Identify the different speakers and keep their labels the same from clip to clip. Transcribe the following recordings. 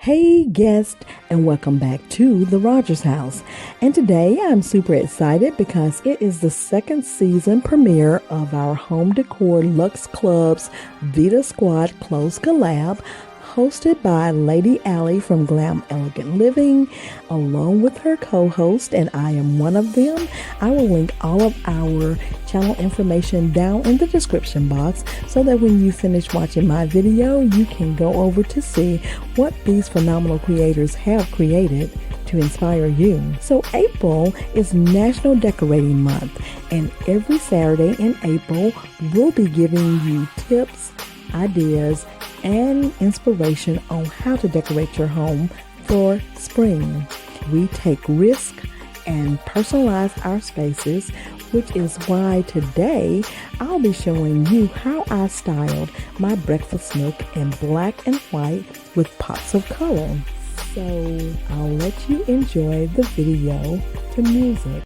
Speaker 1: Hey guest, and welcome back to the Rodgers House. And today I'm super excited because it is the second season premiere of our home decor Luxe Club's VEDA Squad Clothes Collab, hosted by Lady Allie from Glam Elegant Living, along with her co-host, and I am one of them. I will link all of our channel information down in the description box so that when you finish watching my video, you can go over to see what these phenomenal creators have created to inspire you. So April is National Decorating Month, and every Saturday in April, we'll be giving you tips, ideas, and inspiration on how to decorate your home for spring. We take risk and personalize our spaces, which is why today I'll be showing you how I styled my breakfast nook in black and white with pops of color. So I'll let you enjoy the video to music.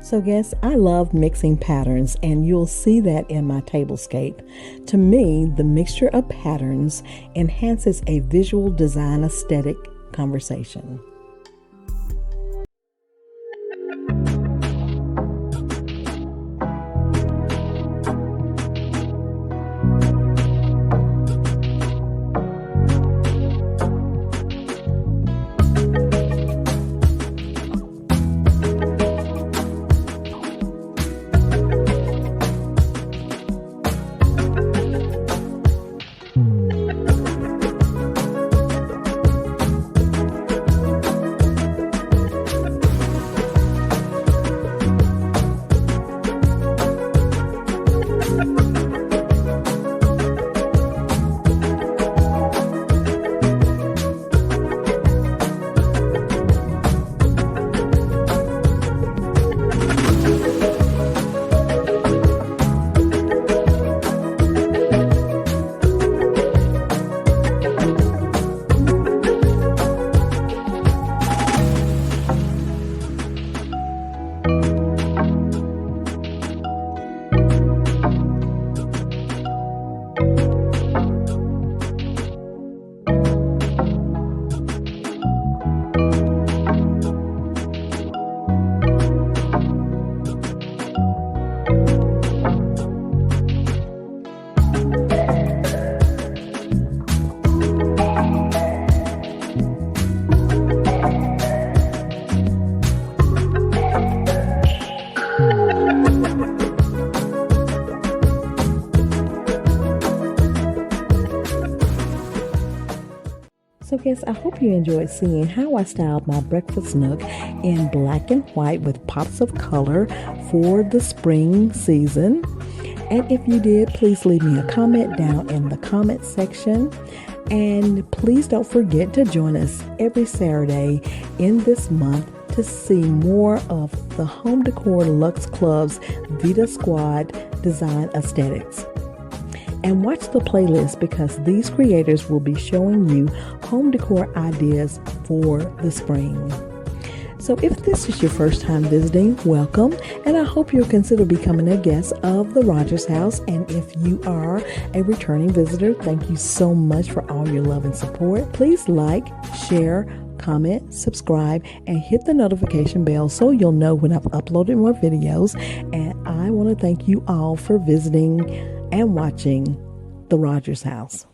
Speaker 1: So guys, I love mixing patterns, and you'll see that in my tablescape. To me, the mixture of patterns enhances a visual design aesthetic conversation. So guys, I hope you enjoyed seeing how I styled my breakfast nook in black and white with pops of color for the spring season. And if you did, please leave me a comment down in the comment section. And please don't forget to join us every Saturday in this month to see more of the Home Decor Luxe Club's VEDA Squad design aesthetics. And watch the playlist because these creators will be showing you home decor ideas for the spring. So So if this is your first time visiting, welcome, and I hope you'll consider becoming a guest of the Rodgers House. And if you are a returning visitor, thank you so much for all your love and support. Please like, share, comment, subscribe, and hit the notification bell so you'll know when I've uploaded more videos. And I want to thank you all for visiting and watching the Rodgers House.